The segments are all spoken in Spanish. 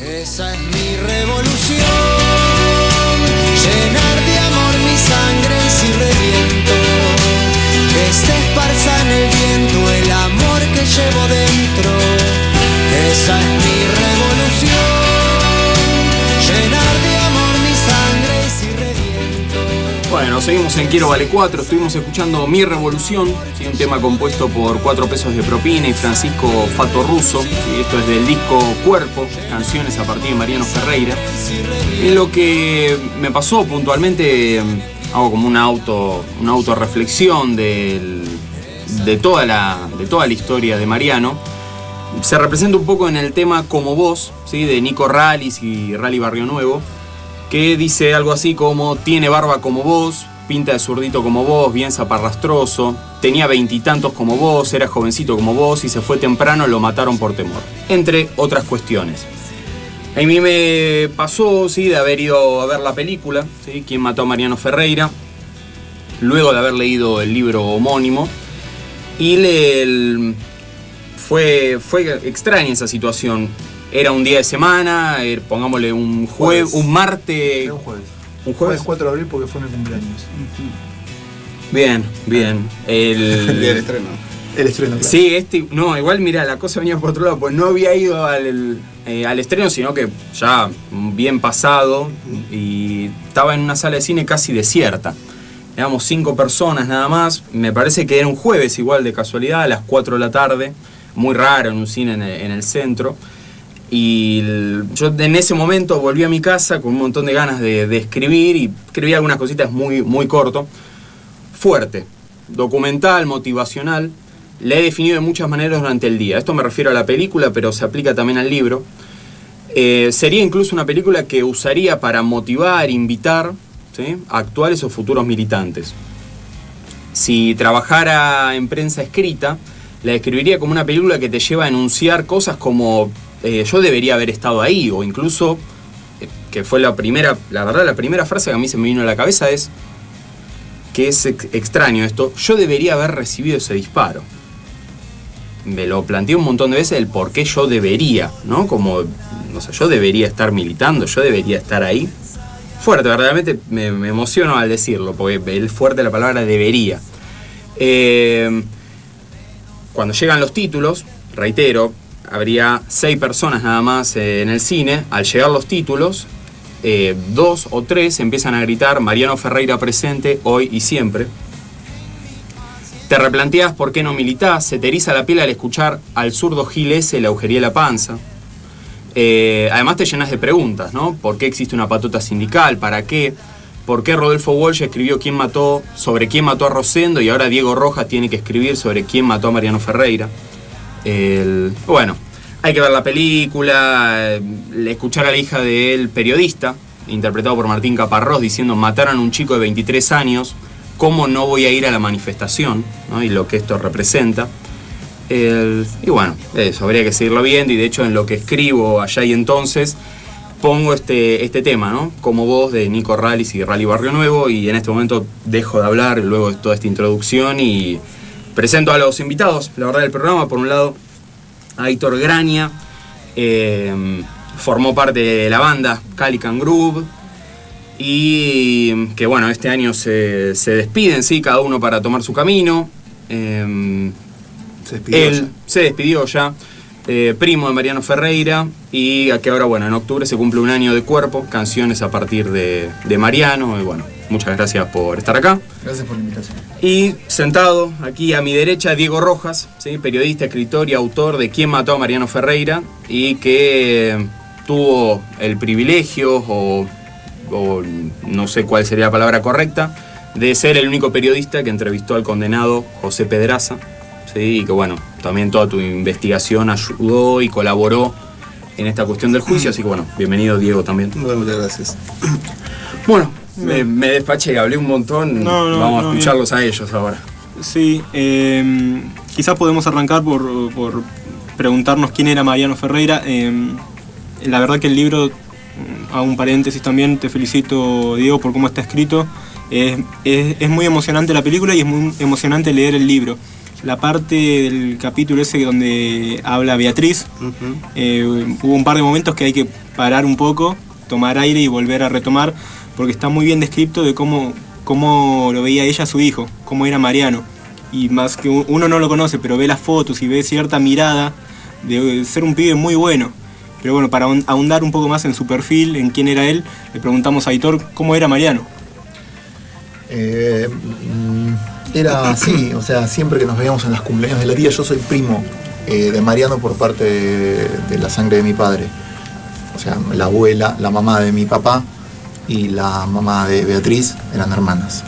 Esa es mi revolución, llenar de amor mi sangre y si reviento, que se esparza en el viento el amor que llevo dentro. Esa es mi revolución, llenar de amor mi sangre y si reviento. Bueno, seguimos en Quiero Vale 4, estuvimos escuchando Mi Revolución, ¿sí? Un tema compuesto por 4 pesos de propina y Francisco Fato Russo, ¿sí? Esto es del disco Cuerpo, canciones a partir de Mariano Ferreira. En lo que me pasó puntualmente, hago como una autorreflexión de toda la historia de Mariano. Se representa un poco en el tema Como Vos, ¿sí? De Nico Rallis y Rally Barrio Nuevo, que dice algo así como: tiene barba como vos, pinta de zurdito como vos, bien zaparrastroso, tenía 20 y tantos como vos, era jovencito como vos y se fue temprano, lo mataron por temor, entre otras cuestiones. A mí me pasó, ¿sí? De haber ido a ver la película, ¿sí? ¿Quién mató a Mariano Ferreira?, luego de haber leído el libro homónimo, y fue extraña esa situación. Era un día de semana, pongámosle un martes. Era un jueves. ¿Un jueves? 4 de abril porque fue mi cumpleaños. Bien, bien. El estreno. El estreno, claro. Sí, igual mirá, la cosa venía por otro lado, pues no había ido al estreno, sino que ya bien pasado, y estaba en una sala de cine casi desierta. Éramos 5 personas nada más, me parece que era un jueves igual de casualidad, a las 4 de la tarde, muy raro en un cine en el centro. Y yo en ese momento volví a mi casa con un montón de ganas de escribir, y escribí algunas cositas muy, muy corto, fuerte, documental, motivacional. La he definido de muchas maneras durante el día. Esto me refiero a la película, pero se aplica también al libro. Sería incluso una película que usaría para motivar, invitar, ¿sí?, a actuales o futuros militantes. Si trabajara en prensa escrita, la describiría como una película que te lleva a enunciar cosas como yo debería haber estado ahí, o incluso, que fue la primera frase que a mí se me vino a la cabeza es, que es extraño esto: yo debería haber recibido ese disparo. Me lo planteé un montón de veces el por qué yo debería, ¿no? Como, no sé, yo debería estar militando, yo debería estar ahí. Fuerte, verdaderamente me emociono al decirlo, porque es fuerte la palabra debería. Cuando llegan los títulos, reitero, habría 6 personas nada más en el cine. Al llegar los títulos, 2 o 3 empiezan a gritar: Mariano Ferreira presente, hoy y siempre. Te replanteas por qué no militás, se te eriza la piel al escuchar al zurdo Gil S. le agujería la panza. Además te llenas de preguntas, ¿no? ¿Por qué existe una patota sindical? ¿Para qué? ¿Por qué Rodolfo Walsh escribió sobre quién mató a Rosendo y ahora Diego Rojas tiene que escribir sobre quién mató a Mariano Ferreira? Bueno, hay que ver la película, escuchar a la hija del periodista, interpretado por Martín Caparrós, diciendo: mataron a un chico de 23 años, ¿cómo no voy a ir a la manifestación?, ¿no? Y lo que esto representa. Y bueno, eso, habría que seguirlo viendo, y de hecho en lo que escribo allá y entonces pongo este tema, ¿no? Como Vos, de Nico Rallis y Rally Barrio Nuevo, y en este momento dejo de hablar luego de toda esta introducción y presento a los invitados, la verdad, del programa. Por un lado, a Héctor Graña, formó parte de la banda Calican Groove, y que bueno, este año se despiden, sí, cada uno para tomar su camino. Él se despidió ya, primo de Mariano Ferreira, y que ahora, bueno, en octubre se cumple un año de Cuerpo, canciones a partir de Mariano. Y bueno, muchas gracias por estar acá. Gracias por la invitación. Y sentado aquí a mi derecha, Diego Rojas, ¿sí?, periodista, escritor y autor de Quién mató a Mariano Ferreira, y que tuvo el privilegio, o no sé cuál sería la palabra correcta, de ser el único periodista que entrevistó al condenado José Pedraza, ¿sí?, y que bueno, también toda tu investigación ayudó y colaboró en esta cuestión del juicio. Así que bueno, bienvenido, Diego, también. Bueno, muchas gracias. Bueno, me despaché, hablé un montón. Vamos a escucharlos bien a ellos ahora. Sí, quizás podemos arrancar por preguntarnos quién era Mariano Ferreira. La verdad que el libro, hago un paréntesis también, te felicito, Diego, por cómo está escrito. Es muy emocionante la película y es muy emocionante leer el libro. la parte del capítulo ese donde habla Beatriz. Hubo un par de momentos que hay que parar un poco, tomar aire y volver a retomar, porque está muy bien descrito de cómo lo veía ella a su hijo, cómo era Mariano. Y más que uno no lo conoce, pero ve las fotos y ve cierta mirada de ser un pibe muy bueno. Pero bueno, para ahondar un poco más en su perfil, en quién era él, le preguntamos a Aitor cómo era Mariano. Era así, o sea, siempre que nos veíamos en los cumpleaños de la tía, yo soy primo de Mariano por parte de la sangre de mi padre. O sea, la abuela, la mamá de mi papá y la mamá de Beatriz eran hermanas.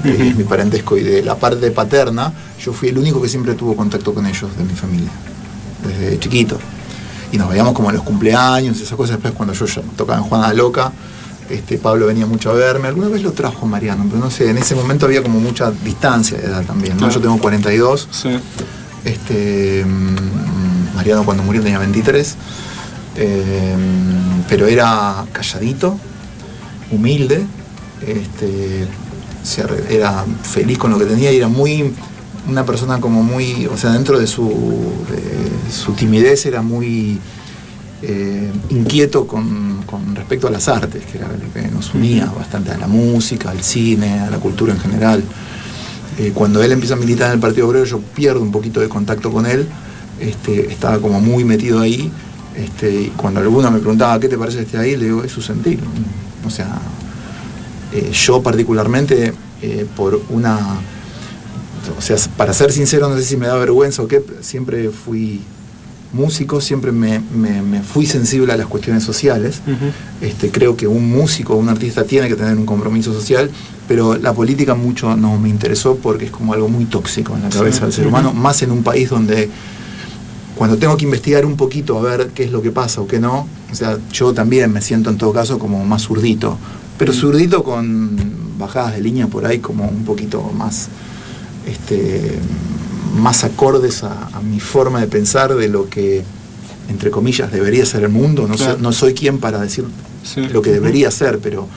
Es mi parentesco, y de la parte paterna yo fui el único que siempre tuvo contacto con ellos de mi familia, desde chiquito. Y nos veíamos como en los cumpleaños, esas cosas. Después cuando yo ya tocaba en Juana Loca, Pablo venía mucho a verme. Alguna vez lo trajo Mariano, pero no sé, en ese momento había como mucha distancia de edad también, ¿no? Claro. Yo tengo 42. Sí. Mariano cuando murió tenía 23. Pero era calladito, humilde, era feliz con lo que tenía y era una persona como muy, o sea, dentro de su timidez era muy inquieto con respecto a las artes, que era lo que nos unía bastante, a la música, al cine, a la cultura en general. Cuando él empieza a militar en el Partido Obrero, yo pierdo un poquito de contacto con él, estaba como muy metido ahí, y cuando alguno me preguntaba ¿qué te parece que esté ahí? Le digo, es su sentir. O sea, yo particularmente, o sea, para ser sincero, no sé si me da vergüenza o qué, siempre fui músico, siempre me fui sensible a las cuestiones sociales. Creo que un músico, un artista tiene que tener un compromiso social, pero la política mucho no me interesó porque es como algo muy tóxico en la cabeza del ser humano, más en un país donde cuando tengo que investigar un poquito a ver qué es lo que pasa o qué no, o sea, yo también me siento en todo caso como más zurdito, pero zurdito con bajadas de línea por ahí como un poquito más más acordes a mi forma de pensar de lo que, entre comillas, debería ser el mundo. No soy quien para decir lo que debería ser, pero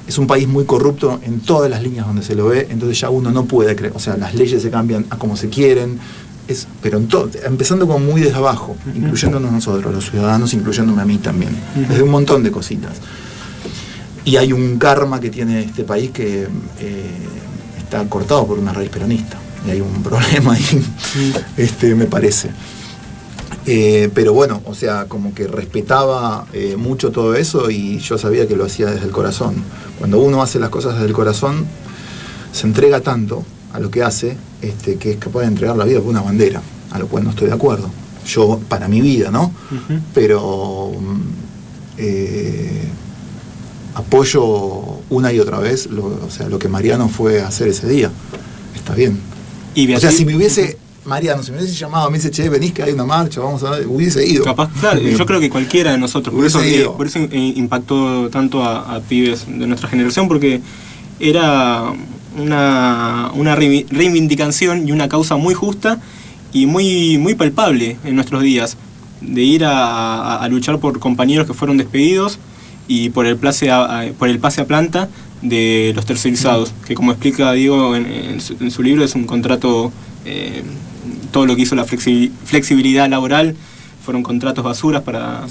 es un país muy corrupto en todas las líneas donde se lo ve, entonces ya uno no puede creer, o sea, las leyes se cambian a como se quieren, pero empezando como muy desde abajo, incluyéndonos nosotros, los ciudadanos, incluyéndome a mí también, desde un montón de cositas. Y hay un karma que tiene este país que está cortado por una raíz peronista. Y hay un problema ahí, me parece. Pero bueno, o sea, como que respetaba mucho todo eso y yo sabía que lo hacía desde el corazón. Cuando uno hace las cosas desde el corazón, se entrega tanto a lo que hace, que es capaz de entregar la vida por una bandera, a lo cual no estoy de acuerdo. Yo, para mi vida, ¿no? Pero apoyo una y otra vez lo que Mariano fue a hacer ese día. Está bien. O sea, si me hubiese llamado, me dice, che, venís que hay una marcha, vamos a ver, hubiese ido. Capaz, claro, yo creo que cualquiera de nosotros, por eso impactó tanto a pibes de nuestra generación, porque era una reivindicación y una causa muy justa y muy palpable en nuestros días, de ir a luchar por compañeros que fueron despedidos y por el pase a planta de los tercerizados, que como explica Diego en su libro, es un contrato, todo lo que hizo la flexibilidad laboral fueron contratos basuras para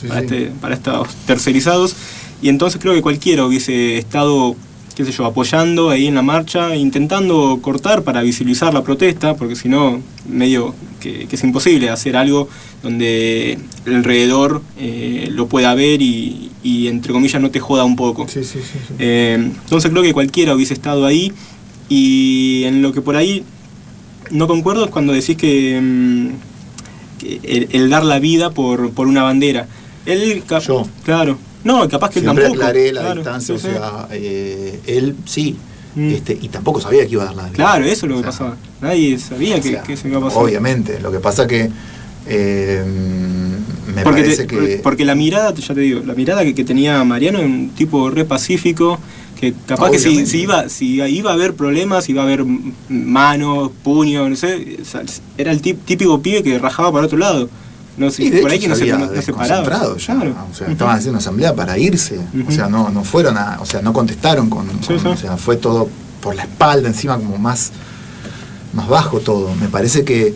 estos tercerizados, y entonces creo que cualquiera hubiese estado, qué sé yo, apoyando ahí en la marcha, intentando cortar para visibilizar la protesta, porque si no, medio que es imposible hacer algo donde alrededor lo pueda ver y entre comillas no te joda un poco. Entonces creo que cualquiera hubiese estado ahí, y en lo que por ahí no concuerdo es cuando decís que el dar la vida por una bandera. Yo. Claro. No, capaz que siempre tampoco. Aclaré la distancia, o sea, él sí. Y tampoco sabía que iba a dar la bandera. Claro, eso es lo que pasaba. Nadie sabía que se iba a pasar. Obviamente, lo que pasa que parece que... Porque la mirada, ya te digo, la mirada que tenía Mariano era un tipo re pacífico, que capaz obviamente, que si iba a haber problemas, iba a haber manos, puños, no sé, era el típico pibe que rajaba para otro lado. No sé, por ahí que no se paraba. Claro. O sea, estaban haciendo una asamblea para irse. O sea, no fueron no contestaron o sea, fue todo por la espalda, encima como más más bajo todo. Me parece que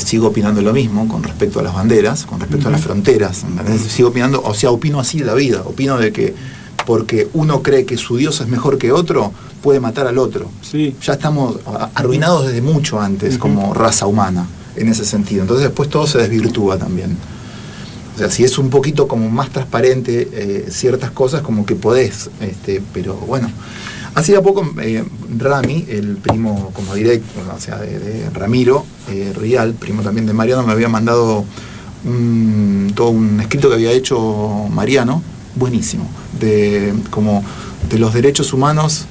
sigo opinando lo mismo con respecto a las banderas, con respecto a las fronteras. Sigo opinando, o sea, opino así de la vida. Opino de que porque uno cree que su Dios es mejor que otro, puede matar al otro. Sí. Ya estamos arruinados desde mucho antes como raza humana, en ese sentido. Entonces después todo se desvirtúa también. O sea, si es un poquito como más transparente ciertas cosas, como que podés, pero bueno. Hacía poco Rami, el primo como directo, o sea, de Ramiro Rial, primo también de Mariano, me había mandado todo un escrito que había hecho Mariano, buenísimo, de los derechos humanos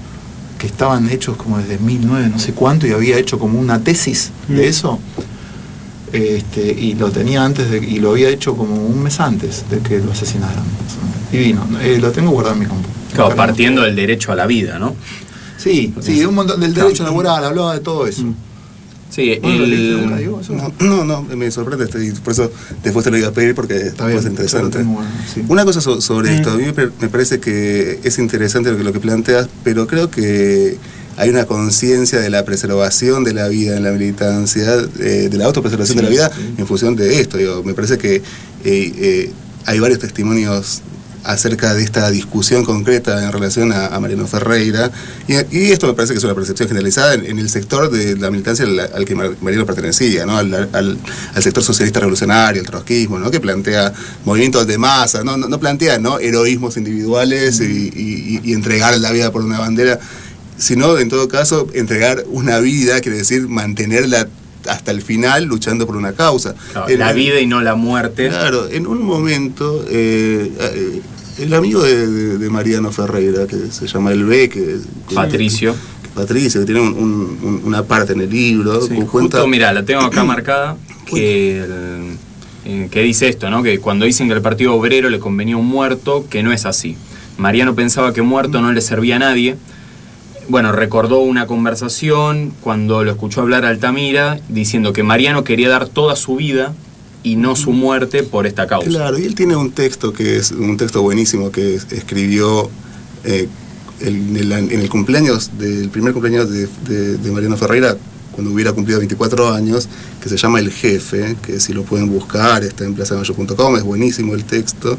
que estaban hechos como desde 1900 no sé cuánto, y había hecho como una tesis de eso. Y lo tenía y lo había hecho como un mes antes de que lo asesinaran. Divino. Lo tengo guardado en mi compu. Claro, partiendo del derecho a la vida, ¿no? Sí, un montón del derecho laboral, hablaba de todo eso. Sí, No, me sorprende, por eso después te lo iba a pedir porque es interesante. Sí. Una cosa sobre esto, a mí me parece que es interesante lo que planteas, pero creo que hay una conciencia de la preservación de la vida en la militancia, de la autopreservación de la vida en función de esto. Me parece que hay varios testimonios acerca de esta discusión concreta en relación a Mariano Ferreira, y esto me parece que es una percepción generalizada en el sector de la militancia al que Mariano pertenecía, ¿no? al sector socialista revolucionario, el trotskismo, ¿no? Que plantea movimientos de masa, no plantea, ¿no?, heroísmos individuales y entregar la vida por una bandera, sino en todo caso entregar una vida, quiere decir mantenerla hasta el final luchando por una causa. Claro, la vida y no la muerte. Claro, en un momento el amigo de Mariano Ferreira, que se llama El B, Patricio, que tiene una parte en el libro, sí, cuenta... Justo, mira, la tengo acá marcada, que dice esto, ¿no? Que cuando dicen que al Partido Obrero le convenía un muerto, que no es así. Mariano pensaba que muerto no le servía a nadie. Bueno, recordó una conversación cuando lo escuchó hablar a Altamira, diciendo que Mariano quería dar toda su vida y no su muerte por esta causa. Claro, y él tiene un texto que es un texto buenísimo que escribió en el cumpleaños, del primer cumpleaños de Mariano Ferreira, cuando hubiera cumplido 24 años, que se llama El Jefe, que si lo pueden buscar, está en plazamayo.com, es buenísimo el texto,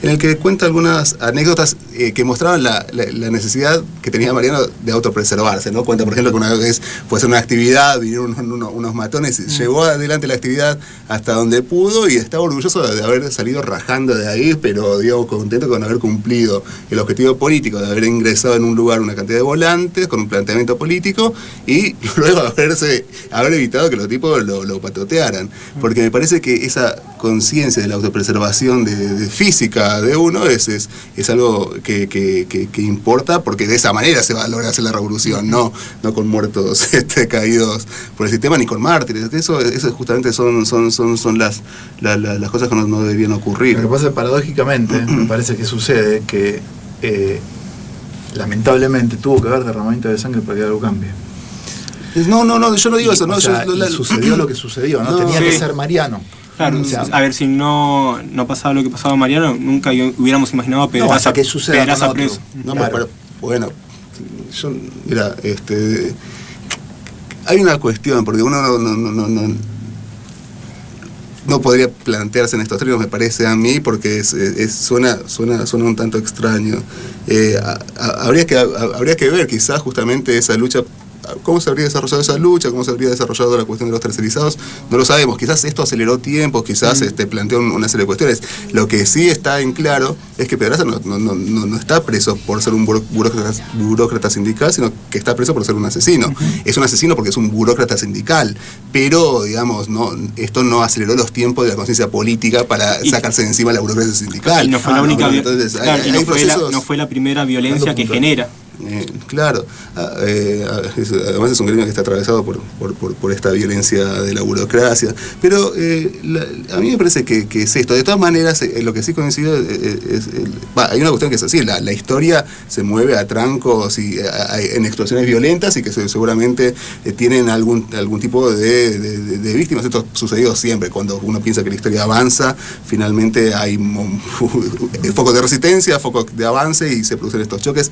en el que cuenta algunas anécdotas que mostraban la necesidad que tenía Mariano de autopreservarse, ¿no? Cuenta, por ejemplo, que una vez fue a hacer una actividad, vinieron unos matones, llevó adelante la actividad hasta donde pudo y estaba orgulloso de haber salido rajando de ahí, pero digamos contento con haber cumplido el objetivo político, de haber ingresado en un lugar una cantidad de volantes con un planteamiento político y luego haber evitado que los tipos lo patotearan, porque me parece que esa conciencia de la autopreservación de física de uno es algo que importa, porque de esa manera se va a lograr hacer la revolución, no con muertos caídos por el sistema ni con mártires. Eso justamente son las cosas que no deberían ocurrir. Lo que pasa es, paradójicamente, me parece que sucede que lamentablemente tuvo que haber derramamiento de sangre para que algo cambie. No, yo no digo eso, ¿no? O sea, sucedió lo que sucedió, ¿no? Tenía que ser Mariano. Claro, o sea, a ver, si no pasaba lo que pasaba Mariano, nunca hubiéramos imaginado a Pedraza, que suceda Pedraza preso. Pero, bueno, mira, hay una cuestión, porque uno no podría plantearse en estos términos, me parece a mí, porque suena un tanto extraño. Habría que ver quizás justamente esa lucha. ¿Cómo se habría desarrollado esa lucha? ¿Cómo se habría desarrollado la cuestión de los tercerizados? No lo sabemos. Quizás esto aceleró tiempo, quizás planteó una serie de cuestiones. Lo que sí está en claro es que Pedraza no está preso por ser un burócrata sindical, sino que está preso por ser un asesino. Es un asesino porque es un burócrata sindical, pero, digamos, esto no aceleró los tiempos de la conciencia política para sacarse de encima la burocracia sindical. Y no fue la única no fue la primera violencia que genera. Claro, además es un gremio que está atravesado por esta violencia de la burocracia, pero a mí me parece que es esto. De todas maneras, lo que sí coincido hay una cuestión que es así, la historia se mueve a trancos y en explosiones violentas y que seguramente tienen algún tipo de víctimas. Esto ha sucedido siempre, cuando uno piensa que la historia avanza, finalmente hay foco de resistencia, foco de avance y se producen estos choques.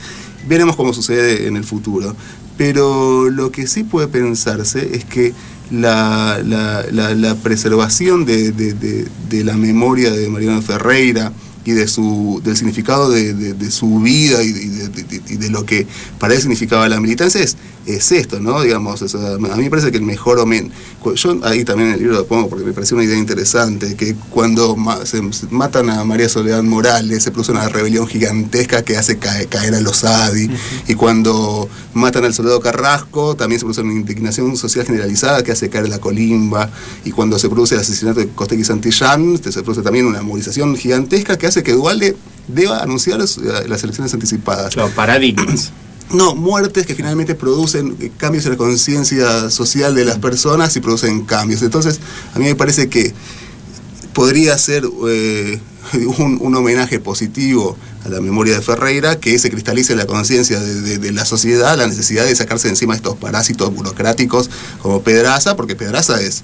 Veremos cómo sucede sucede en el futuro. Pero lo que sí puede pensarse es que la preservación de la memoria de Mariano Ferreira y del significado de su vida y de lo que para él significaba la militancia es esto, ¿no? Digamos, o sea, a mí me parece que el mejor yo ahí también en el libro lo pongo porque me pareció una idea interesante, que cuando se matan a María Soledad Morales se produce una rebelión gigantesca que hace caer a los ADI, y cuando matan al soldado Carrasco también se produce una indignación social generalizada que hace caer a la Colimba, y cuando se produce el asesinato de Costegui Santillán se produce también una movilización gigantesca que hace que Duhalde deba anunciar las elecciones anticipadas. Claro, paradigmas. No, muertes que finalmente producen cambios en la conciencia social de las personas y producen cambios. Entonces, a mí me parece que podría ser un homenaje positivo a la memoria de Ferreira, que se cristalice en la conciencia de la sociedad la necesidad de sacarse de encima estos parásitos burocráticos como Pedraza, porque Pedraza es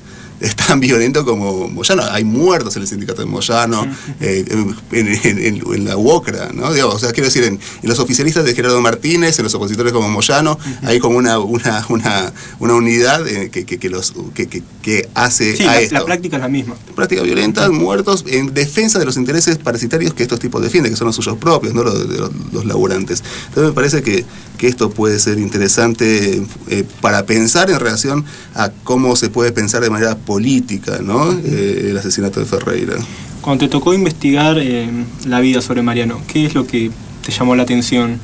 tan violento como Moyano. Hay muertos en el sindicato de Moyano, en la UOCRA, ¿no? Digamos, o sea, quiero decir, en los oficialistas de Gerardo Martínez, en los opositores como Moyano, hay como una unidad que hace sí, a esto. La práctica es la misma. Práctica violenta, muertos en defensa de los intereses parasitarios que estos tipos defienden, que son los suyos propios, no los laburantes. Entonces me parece que esto puede ser interesante para pensar en relación a cómo se puede pensar de manera política, ¿no? El asesinato de Ferreira. Cuando te tocó investigar la vida sobre Mariano, ¿qué es lo que te llamó la atención?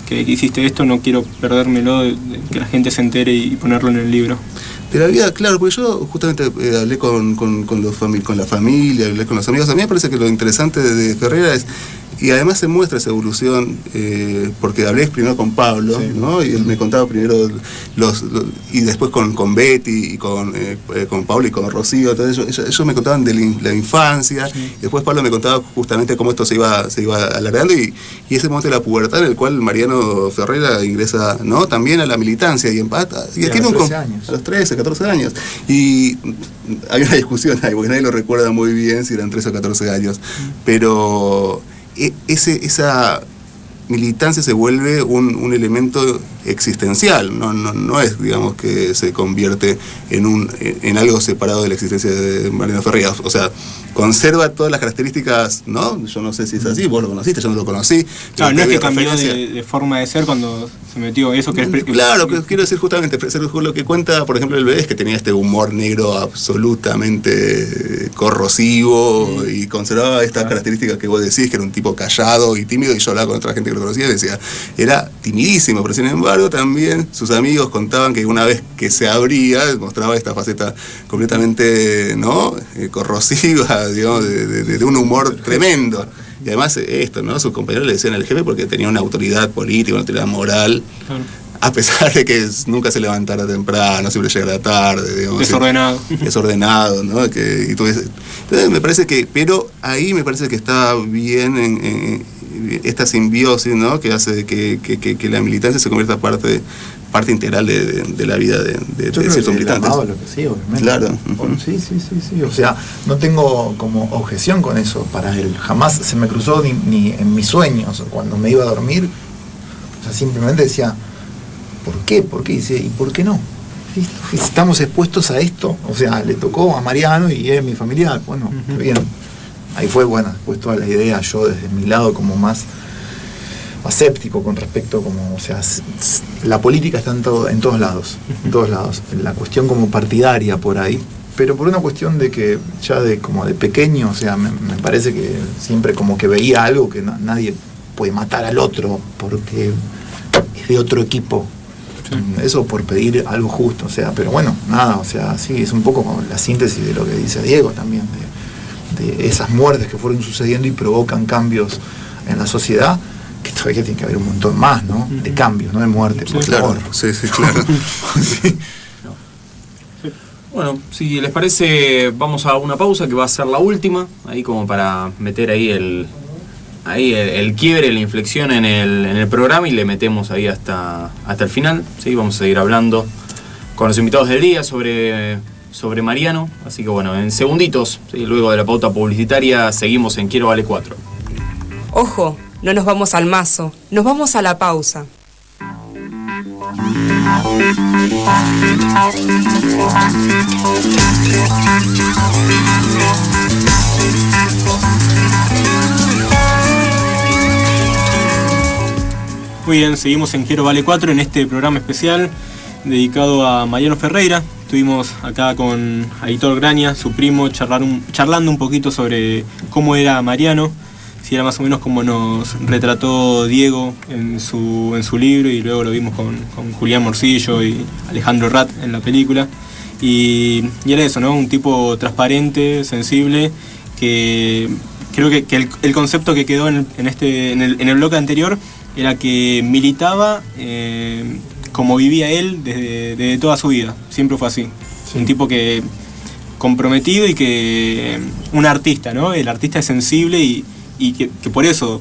Que hiciste esto, no quiero perdérmelo, de que la gente se entere y ponerlo en el libro. De la vida, claro, porque yo justamente hablé con la familia, hablé con los amigos. A mí me parece que lo interesante de Ferreira es, y además se muestra esa evolución, porque hablé primero con Pablo, sí, ¿no? Y él me contaba primero y después con Betty y con Pablo y con Rocío. Entonces ellos me contaban de la infancia, sí. Y después Pablo me contaba justamente cómo esto se iba alargando y ese momento de la pubertad en el cual Mariano Ferreira ingresa, ¿no? También a la militancia y empata. Y tiene a los 13, 14 años. Y hay una discusión ahí, porque nadie lo recuerda muy bien si eran 13 o 14 años. Pero esa militancia se vuelve un elemento existencial, no es, digamos, que se convierte en algo separado de la existencia de Mariano Ferreira. O sea, conserva todas las características, ¿no? Yo no sé si es así, vos lo conociste, yo no lo conocí. Claro, no es que cambió de forma de ser cuando se metió eso que es... Claro, que quiero decir justamente, lo que cuenta, por ejemplo, el bebé es que tenía este humor negro absolutamente corrosivo y conservaba estas características que vos decís, que era un tipo callado y tímido, y yo hablaba con otra gente que lo conocía y decía, era timidísimo, pero sin embargo también sus amigos contaban que una vez que se abría, mostraba esta faceta completamente, ¿no? Corrosiva, digamos, de un humor tremendo. Y además esto, ¿no? Sus compañeros le decían al jefe porque tenía una autoridad política, una autoridad moral, claro, a pesar de que nunca se levantara temprano, siempre llegara tarde, digamos. Desordenado, ¿no? Entonces me parece que, pero ahí me parece que está bien en esta simbiosis, ¿no? Que hace que la militancia se convierta parte integral de la vida de ciertos militantes. Lo que sí, obviamente. Claro. Bueno, sí. O sea, no tengo como objeción con eso para él. Jamás se me cruzó ni en mis sueños cuando me iba a dormir. O sea, simplemente decía, ¿por qué? Y dice, ¿y por qué no? Estamos expuestos a esto. O sea, le tocó a Mariano y es mi familiar. Bueno, bien. Ahí fue, después toda la idea, yo desde mi lado como más escéptico con respecto, como, o sea, la política está en todos lados, la cuestión como partidaria por ahí, pero por una cuestión de que ya como de pequeño, o sea, me parece que siempre como que veía algo que nadie puede matar al otro porque es de otro equipo. Eso por pedir algo justo, o sea, pero bueno, nada, o sea, sí, es un poco como la síntesis de lo que dice Diego también, de esas muertes que fueron sucediendo y provocan cambios en la sociedad, que todavía tiene que haber un montón más, ¿no? De cambios, no de muerte, por favor. Sí, claro. Sí. Bueno, si les parece, vamos a una pausa que va a ser la última, ahí como para meter ahí el quiebre, la inflexión en el programa, y le metemos ahí hasta el final, ¿sí? Vamos a seguir hablando con los invitados del día sobre Mariano, así que bueno, en segunditos, ¿sí? Luego de la pauta publicitaria, seguimos en Quiero Vale 4. Ojo, no nos vamos al mazo, nos vamos a la pausa. Muy bien, seguimos en Quiero Vale 4 en este programa especial dedicado a Mariano Ferreira. Estuvimos acá con Aitor Graña, su primo, charlando un poquito sobre cómo era Mariano, si era más o menos como nos retrató Diego en su libro, y luego lo vimos con Julián Morcillo y Alejandro Rat en la película. Y era eso, ¿no? Un tipo transparente, sensible, que creo que el concepto que quedó en el bloque anterior era que militaba como vivía él desde toda su vida. Siempre fue así. Sí. Un tipo que comprometido y que un artista, ¿no? El artista es sensible y que por eso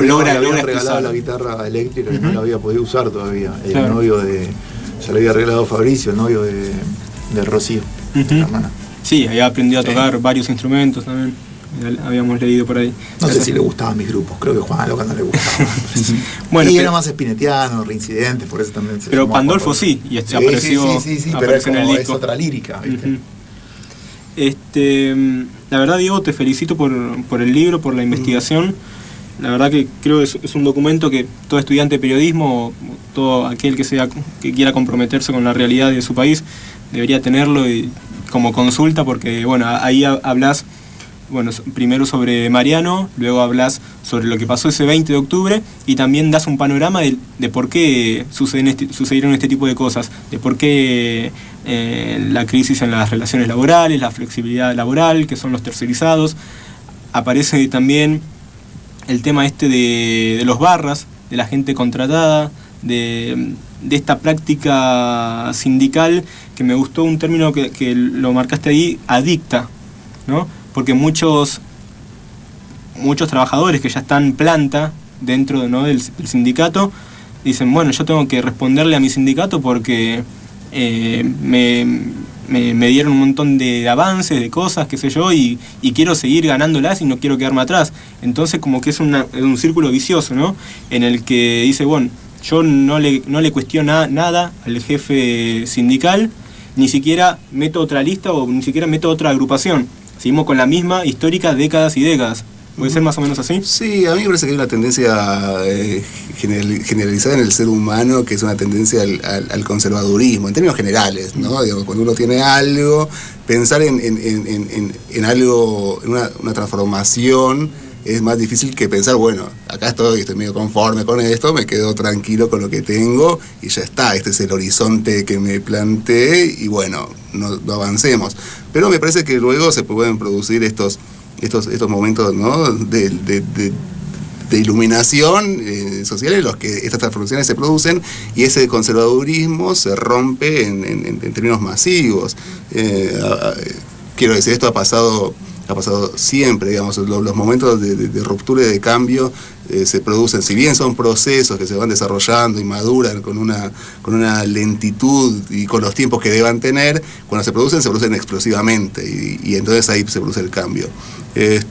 logra regalado la guitarra eléctrica, que no la había podido usar todavía. El novio se le había regalado Fabricio, el novio de Rocío, la hermana. Sí, había aprendido a tocar varios instrumentos también. Habíamos leído por ahí. No sé si le gustaban mis grupos, creo que Juan Loca no le gustaba. Bueno, y era más espinetiano, reincidente, por eso también se pero Pandolfo sí, y apareció, sí, pero es, como, es otra lírica, ¿viste? La verdad, Diego, te felicito por el libro, por la investigación. La verdad que creo que es un documento que todo estudiante de periodismo, o todo aquel que quiera comprometerse con la realidad de su país, debería tenerlo como consulta, porque bueno, ahí hablas primero sobre Mariano, luego hablas sobre lo que pasó ese 20 de octubre y también das un panorama de por qué sucedieron este tipo de cosas, de por qué la crisis en las relaciones laborales, la flexibilidad laboral, que son los tercerizados. Aparece también el tema de los barras, de la gente contratada, de esta práctica sindical, que me gustó un término que lo marcaste ahí, adicta, ¿no? Porque muchos trabajadores que ya están planta dentro, ¿no?, del sindicato, dicen, bueno, yo tengo que responderle a mi sindicato porque me dieron un montón de avances, de cosas, qué sé yo, y quiero seguir ganándolas y no quiero quedarme atrás. Entonces como que es un círculo vicioso, ¿no?, en el que dice, bueno, yo no le cuestiono nada al jefe sindical, ni siquiera meto otra lista o ni siquiera meto otra agrupación. Seguimos con la misma histórica décadas y décadas. ¿Puede ser más o menos así? Sí, a mí me parece que hay una tendencia generalizada en el ser humano, que es una tendencia al conservadurismo, en términos generales, ¿no? Digamos, cuando uno tiene algo, pensar en algo, en una transformación, es más difícil que pensar, bueno, acá estoy medio conforme con esto, me quedo tranquilo con lo que tengo y ya está, este es el horizonte que me planteé y bueno, no avancemos. Pero me parece que luego se pueden producir estos momentos, ¿no?, de iluminación social en los que estas transformaciones se producen y ese conservadurismo se rompe en términos masivos. Quiero decir, esto ha pasado siempre, digamos, los momentos de ruptura y de cambio se producen, si bien son procesos que se van desarrollando y maduran con una lentitud y con los tiempos que deban tener, cuando se producen explosivamente y entonces ahí se produce el cambio. Me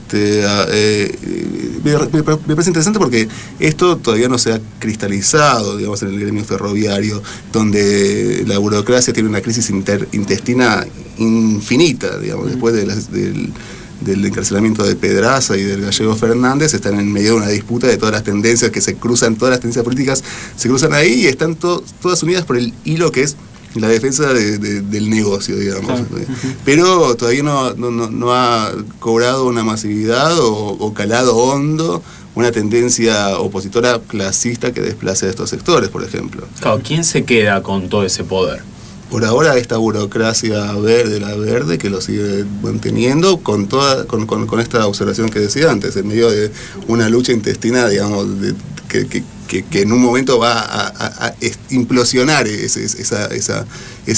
parece interesante porque esto todavía no se ha cristalizado, digamos, en el gremio ferroviario, donde la burocracia tiene una crisis intestina infinita, digamos, después del encarcelamiento de Pedraza y del gallego Fernández, están en medio de una disputa de todas las tendencias que se cruzan, todas las tendencias políticas se cruzan ahí y están todas unidas por el hilo que es la defensa del negocio, digamos. Claro. Pero todavía no ha cobrado una masividad o calado hondo una tendencia opositora clasista que desplace a estos sectores, por ejemplo. Claro, ¿quién se queda con todo ese poder? Por ahora esta burocracia verde que lo sigue manteniendo con esta observación que decía antes, en medio de una lucha intestina, digamos, que en un momento va a implosionar esa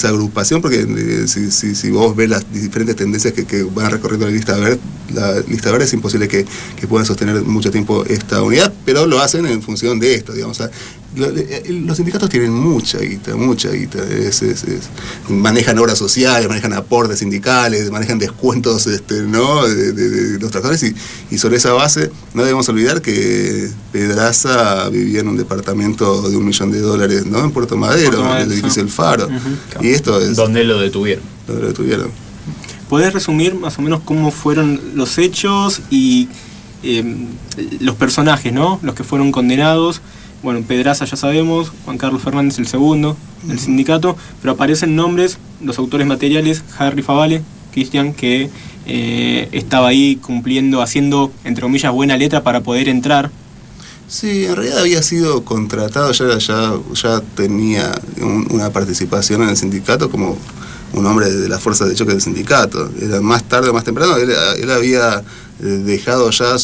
agrupación, porque si vos ves las diferentes tendencias que van recorriendo la lista verde, es imposible que puedan sostener mucho tiempo esta unidad, pero lo hacen en función de esto, digamos. Los sindicatos tienen mucha guita. Manejan obras sociales, manejan aportes sindicales, manejan descuentos ¿no? de los trabajadores, y sobre esa base no debemos olvidar que Pedraza vivía en un departamento de $1 millón, ¿no? En Puerto Madero, en el edificio El Faro. Y esto es... ¿Dónde lo detuvieron? ¿Podés resumir más o menos cómo fueron los hechos y los personajes, ¿no? Los que fueron condenados? Bueno, Pedraza ya sabemos, Juan Carlos Fernández el segundo, del sindicato, pero aparecen nombres, los autores materiales, Harry Favale, Cristian, que estaba ahí cumpliendo, haciendo, entre comillas, buena letra para poder entrar. Sí, en realidad había sido contratado, ya tenía una participación en el sindicato como un hombre de la fuerza de choque del sindicato. Era más tarde o más temprano, él había dejado ya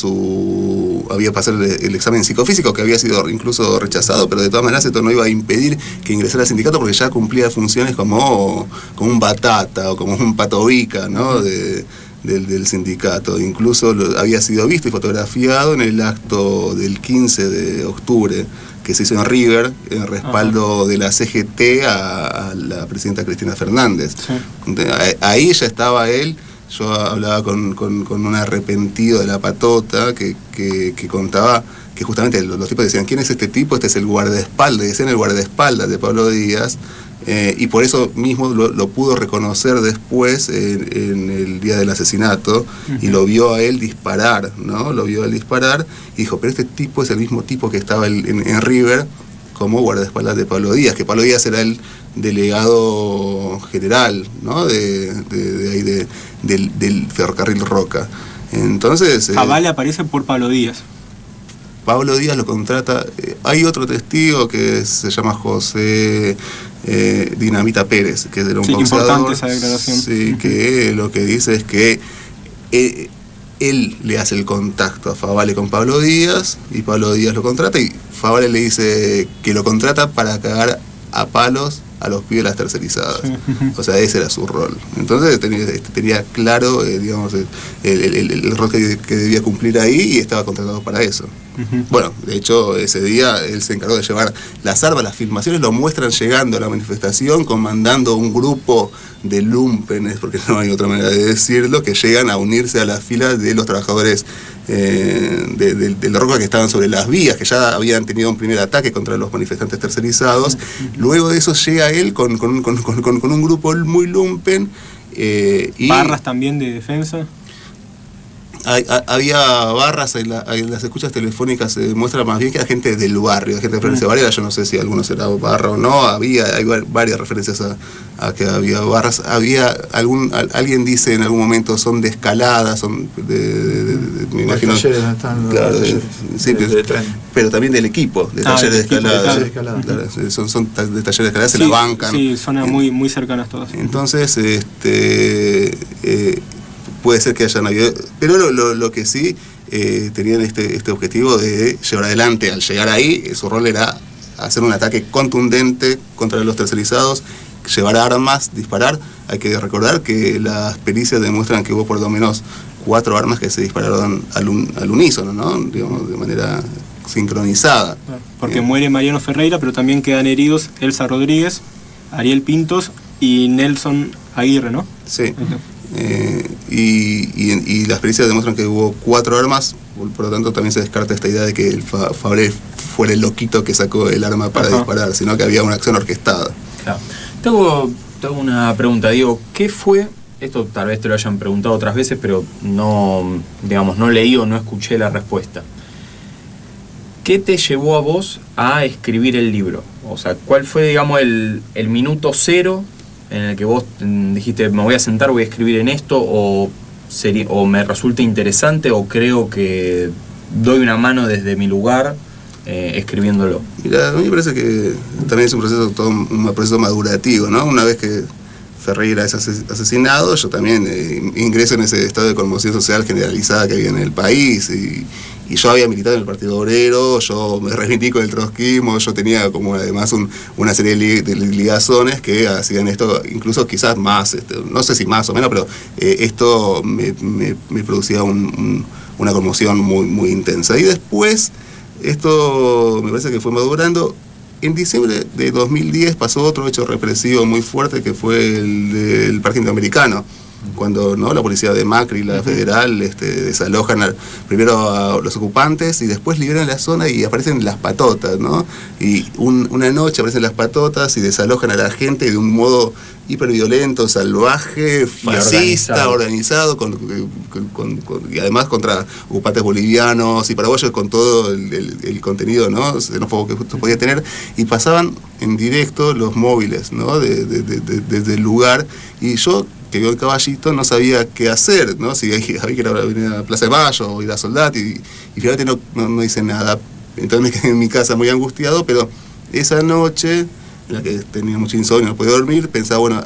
había pasado el examen psicofísico, que había sido incluso rechazado, pero de todas maneras esto no iba a impedir que ingresara al sindicato, porque ya cumplía funciones como un batata o como un patovica, ¿no? del sindicato. Incluso había sido visto y fotografiado en el acto del 15 de octubre que se hizo en River, en respaldo de la CGT a la presidenta Cristina Fernández. Sí. Ahí ya estaba él. Yo hablaba con un arrepentido de la patota que contaba que justamente los tipos decían: ¿quién es este tipo? Este es el guardaespaldas, decían el guardaespaldas de Pablo Díaz. Y por eso mismo lo pudo reconocer después en el día del asesinato, y lo vio a él disparar, ¿no? Lo vio a él disparar y dijo: pero este tipo es el mismo tipo que estaba en River como guardaespaldas de Pablo Díaz, que Pablo Díaz era el delegado general, ¿no? del ferrocarril Roca. Entonces... Favale aparece por Pablo Díaz. Pablo Díaz lo contrata. Hay otro testigo que se llama José Dinamita Pérez, que era un boxeador. Importante esa declaración. Sí, que lo que dice es que él le hace el contacto a Favale con Pablo Díaz, y Pablo Díaz lo contrata, y Favale le dice que lo contrata para cagar a palos a los pibes de las tercerizadas. Sí. O sea, ese era su rol. Entonces tenía claro, digamos, el rol que debía cumplir ahí, y estaba contratado para eso. Bueno, de hecho, ese día él se encargó de llevar las armas. Las filmaciones lo muestran llegando a la manifestación, comandando un grupo de lumpenes, porque no hay otra manera de decirlo, que llegan a unirse a las filas de los trabajadores del Roca, que estaban sobre las vías, que ya habían tenido un primer ataque contra los manifestantes tercerizados. Luego de eso llega él con un grupo muy lumpen. Y barras también de defensa. Había barras en las escuchas telefónicas. Se muestra más bien que era gente del barrio, gente de Florencio Varela. Yo no sé si algunos era barra o no. Hay varias referencias a que había barras. Alguien dice en algún momento: son de escalada, son me imagino, claro, pero también del equipo, de talleres de escalada. Claro, son de talleres de escalada, se la bancan. Sí, zonas muy cercanas todas. Entonces, puede ser que hayan habido, pero lo que sí tenían este objetivo de llevar adelante. Al llegar ahí, su rol era hacer un ataque contundente contra los tercerizados, llevar armas, disparar. Hay que recordar que las pericias demuestran que hubo por lo menos 4 armas que se dispararon al unísono, ¿no? Digamos, de manera sincronizada. Porque muere Mariano Ferreira, pero también quedan heridos Elsa Rodríguez, Ariel Pintos y Nelson Aguirre, ¿no? Sí. Y las pericias demuestran que hubo 4 armas, por lo tanto también se descarta esta idea de que el Fabre fuera el loquito que sacó el arma para disparar, sino que había una acción orquestada. Claro. Tengo una pregunta, Diego. ¿Qué fue? Esto tal vez te lo hayan preguntado otras veces, pero no leí o no escuché la respuesta. ¿Qué te llevó a vos a escribir el libro? O sea, ¿cuál fue, digamos, el minuto cero en el que vos dijiste: me voy a sentar, voy a escribir en esto, o me resulta interesante, o creo que doy una mano desde mi lugar escribiéndolo? Mira, a mí me parece que también es un proceso madurativo, ¿no? Una vez que Ferreira es asesinado, yo también ingreso en ese estado de conmoción social generalizada que había en el país, y yo había militado en el Partido Obrero, yo me reivindico del trotskismo, yo tenía como además una serie de ligazones que hacían esto, incluso quizás más, no sé si más o menos, pero esto me producía una conmoción muy, muy intensa. Y después, esto me parece que fue madurando. en diciembre de 2010 pasó otro hecho represivo muy fuerte, que fue el del Parque Interamericano, cuando ¿no? la policía de Macri, la federal, desalojan primero a los ocupantes y después liberan la zona y aparecen las patotas, ¿no? Y una noche aparecen las patotas y desalojan a la gente de un modo hiperviolento, salvaje, fascista, organizado y además contra ocupantes bolivianos y paraguayos, con todo el contenido, ¿no? xenófobo que justo podía tener, y pasaban en directo los móviles, ¿no? desde el lugar, y yo, que vio el Caballito, no sabía qué hacer, ¿no? Si había que ir a la Plaza de Mayo o ir a Soldati, y finalmente no hice nada. Entonces me quedé en mi casa muy angustiado, pero esa noche, en la que tenía mucho insomnio, no podía dormir, pensaba, bueno,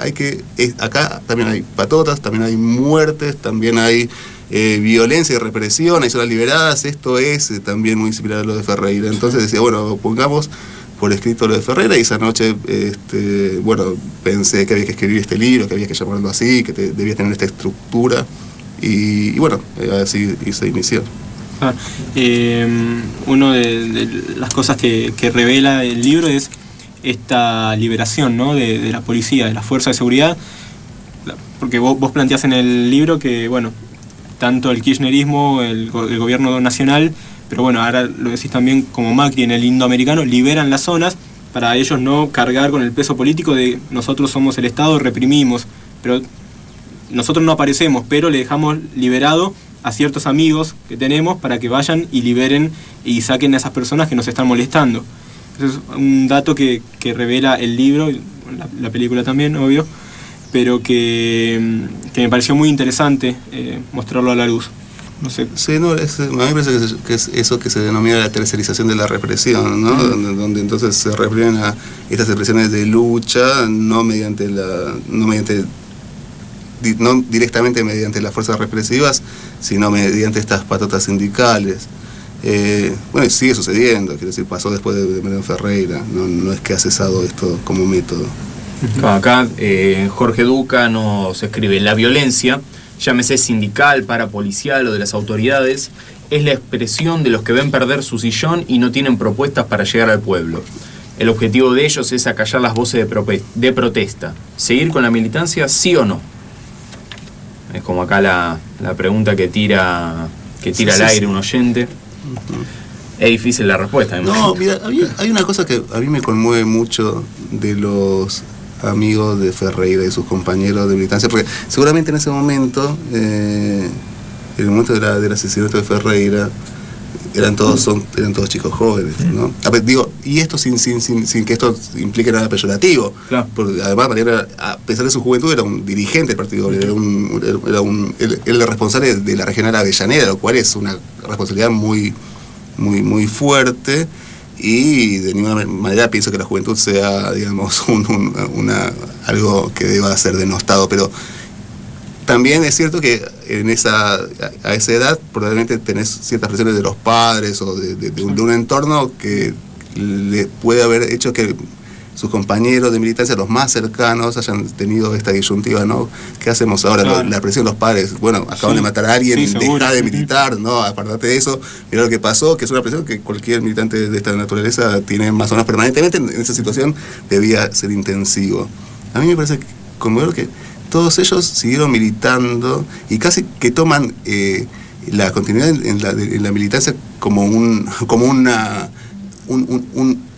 acá también hay patotas, también hay muertes, también hay violencia y represión, hay zonas liberadas, esto es también muy similar a lo de Ferreira. Entonces decía, bueno, pongamos por escrito lo de Ferreira, y esa noche pensé que había que escribir este libro, que había que llamarlo así, que debía tener esta estructura, y bueno, así se inició. Una de las cosas que revela el libro es esta liberación, ¿no? de la policía, de la fuerza de seguridad, porque vos planteás en el libro que, bueno, tanto el kirchnerismo, el gobierno nacional, pero bueno, ahora lo decís también como Macri en el indoamericano, liberan las zonas para ellos no cargar con el peso político de nosotros somos el Estado, reprimimos, pero nosotros no aparecemos, pero le dejamos liberado a ciertos amigos que tenemos para que vayan y liberen y saquen a esas personas que nos están molestando. Eso es un dato que revela el libro, la película también, obvio, pero que me pareció muy interesante mostrarlo a la luz. No sé. Sí, no, a mí me parece que es eso que se denomina la tercerización de la represión, ¿no? Donde entonces se reprimen a estas expresiones de lucha, no directamente mediante las fuerzas represivas, sino mediante estas patotas sindicales. Bueno, sigue sucediendo, quiero decir, pasó después de Mariano Ferreira, no es que ha cesado esto como método. Acá Jorge Duca nos escribe: la violencia, llámese sindical, parapolicial o de las autoridades, es la expresión de los que ven perder su sillón y no tienen propuestas para llegar al pueblo. El objetivo de ellos es acallar las voces de protesta. ¿Seguir con la militancia, sí o no? Es como acá la pregunta que tira al aire un oyente. Es difícil la respuesta. No, mira, hay una cosa que a mí me conmueve mucho de los amigos de Ferreira y sus compañeros de militancia, porque seguramente en ese momento, en el momento del asesinato de Ferreira, eran todos chicos jóvenes, ¿no? Y esto sin que esto implique nada peyorativo. Claro. Porque además Mariano, a pesar de su juventud, era un dirigente del Partido Obrero, era el responsable de la regional Avellaneda, lo cual es una responsabilidad muy, muy, muy fuerte. Y de ninguna manera pienso que la juventud sea, digamos, algo que deba ser denostado, pero también es cierto que a esa edad probablemente tenés ciertas presiones de los padres o de un entorno que le puede haber hecho que sus compañeros de militancia, los más cercanos, hayan tenido esta disyuntiva, ¿no? ¿Qué hacemos ahora? Claro. La presión de los padres, bueno, acaban de matar a alguien, deja de militar, ¿no? Aparte de eso, mirá lo que pasó, que es una presión que cualquier militante de esta naturaleza tiene más o menos permanentemente. En esa situación debía ser intensivo. A mí me parece conmovedor que todos ellos siguieron militando y casi que toman la continuidad en la militancia como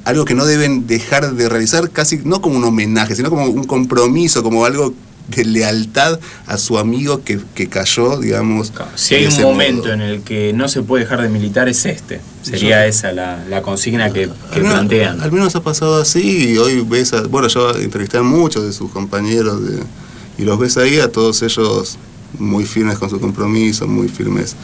algo que no deben dejar de realizar, casi no como un homenaje, sino como un compromiso, como algo de lealtad a su amigo que cayó, digamos. Si hay un momento en el que no se puede dejar de militar, es este. Sería esa la consigna que plantean. Al menos ha pasado así, y hoy ves, yo entrevisté a muchos de sus compañeros y los ves ahí a todos ellos muy firmes con su compromiso, muy firmes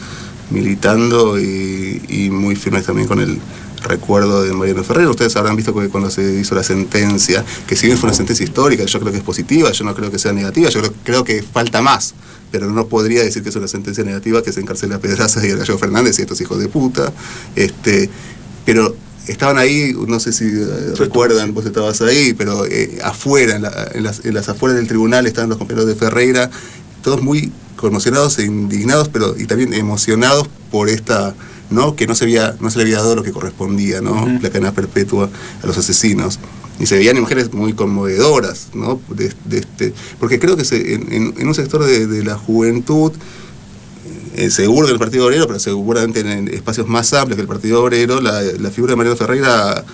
militando y muy firmes también con el recuerdo de Mariano Ferreira. Ustedes habrán visto que cuando se hizo la sentencia, que si bien fue una sentencia histórica, yo creo que es positiva, yo no creo que sea negativa, yo creo que falta más, pero no podría decir que es una sentencia negativa que se encarcela a Pedraza y a Gallego Fernández y estos hijos de puta. Pero estaban ahí, no sé si recuerdan, vos estabas ahí, pero afuera, en las afueras del tribunal estaban los compañeros de Ferreira, todos muy conmocionados e indignados, y también emocionados por esta ¿no? Que no se le había dado lo que correspondía, ¿no? La cadena perpetua a los asesinos. Y se veían imágenes muy conmovedoras, ¿no? Porque creo que en un sector de la juventud, seguro que el Partido Obrero, pero seguramente en espacios más amplios que el Partido Obrero, la figura de Mariano Ferreira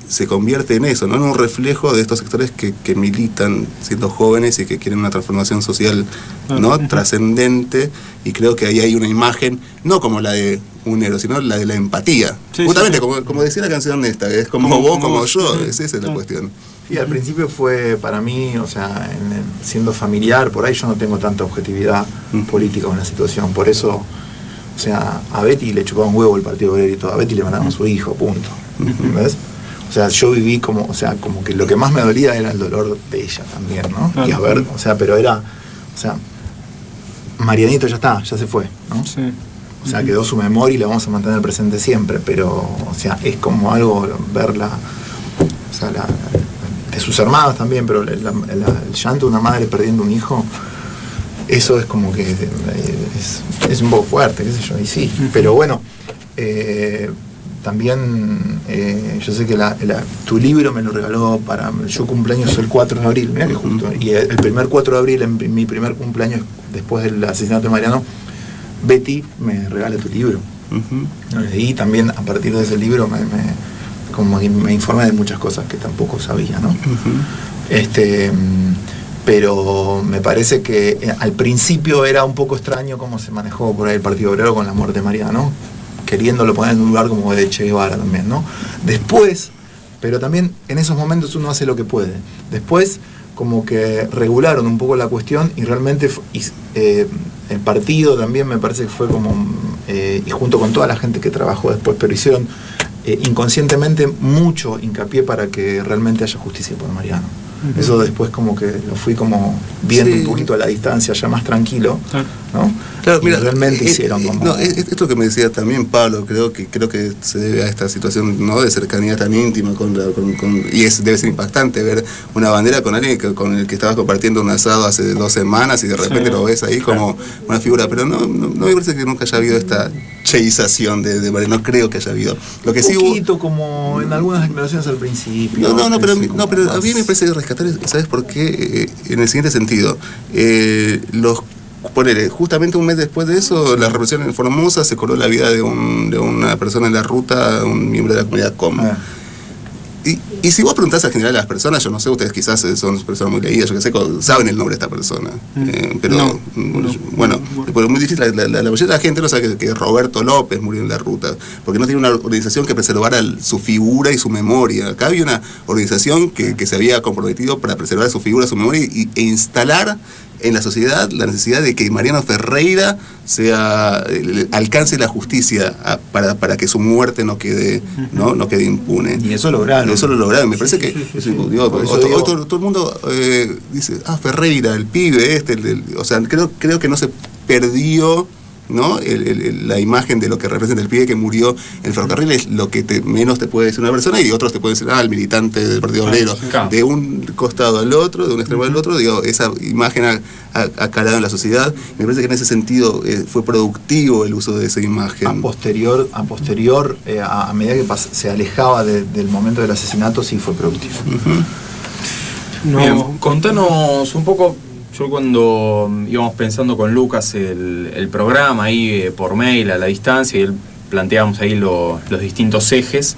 se convierte en eso, ¿no? En un reflejo de estos sectores que militan siendo jóvenes y que quieren una transformación social, ¿no? Trascendente, y creo que ahí hay una imagen, no como la de un héroe, sino la de la empatía. Justamente, como decía la canción esta, que es como vos, como yo, esa es la cuestión. Y al principio fue para mí, o sea, siendo familiar, por ahí yo no tengo tanta objetividad política en la situación, por eso, o sea, a Betty le chupaba un huevo el Partido Obrero y todo, a Betty le mandaban a su hijo, punto. ¿Ves? O sea, yo viví como que lo que más me dolía era el dolor de ella también, ¿no? Y a ver, o sea, pero era, o sea, Marianito ya se fue, ¿no? Sí. O sea, quedó su memoria y la vamos a mantener presente siempre, pero, o sea, es como algo verla, o sea, de sus hermanos también, pero el llanto de una madre perdiendo un hijo, eso es como que es un poco fuerte, qué sé yo, y sí, pero bueno, también yo sé que tu libro me lo regaló yo cumpleaños el 4 de abril, mirá que justo, y el primer 4 de abril, en mi primer cumpleaños después del asesinato de Mariano, Betty me regala tu libro. Y también a partir de ese libro me informé de muchas cosas que tampoco sabía, ¿no? Pero me parece que al principio era un poco extraño cómo se manejó por ahí el Partido Obrero con la muerte de Mariano, queriéndolo poner en un lugar como de Che Guevara también, ¿no? Después, pero también en esos momentos uno hace lo que puede. Después, como que regularon un poco la cuestión y realmente el partido también me parece que fue como, y junto con toda la gente que trabajó después, pero hicieron inconscientemente mucho hincapié para que realmente haya justicia por Mariano. Eso después como que lo fui como viendo un poquito a la distancia, ya más tranquilo, ¿no? Claro, mira, realmente hicieron como... No, esto que me decía también Pablo, creo que se debe a esta situación, ¿no? De cercanía tan íntima y debe ser impactante ver una bandera con alguien con el que estabas compartiendo un asado hace 2 semanas y de repente lo ves ahí como una figura, pero no me parece que nunca haya habido esta cheización de Mariano, no creo que haya habido. Lo que sí hubo, como en algunas declaraciones al principio. Pero a mí me parece rescatar, ¿sabes por qué? En el siguiente sentido, justamente un mes después de eso, la represión en Formosa se coló la vida de una persona en la ruta, un miembro de la comunidad Com. Y si vos preguntás al general a las personas, yo no sé, ustedes quizás son personas muy leídas, yo qué sé, saben el nombre de esta persona. Pero bueno, es muy difícil, la mayoría de la gente no sabe que Roberto López murió en la ruta, porque no tiene una organización que preservara su figura y su memoria. Acá había una organización que se había comprometido para preservar su figura, su memoria e instalar en la sociedad la necesidad de que Mariano Ferreira alcance la justicia para que su muerte no quede impune. Y eso lograron. Me parece que hoy todo el mundo dice, Ferreira, el pibe o sea, creo que no se perdió, ¿no? La imagen de lo que representa el pibe que murió en el ferrocarril es lo que menos te puede decir una persona, y otros te pueden decir, el militante del Partido Obrero. De un costado al otro, de un extremo al otro, esa imagen ha calado en la sociedad. Me parece que en ese sentido fue productivo el uso de esa imagen. A posterior, a medida que se alejaba del momento del asesinato, sí fue productivo. Bien, contanos un poco. Yo cuando íbamos pensando con Lucas el programa ahí por mail a la distancia, y él planteábamos ahí los distintos ejes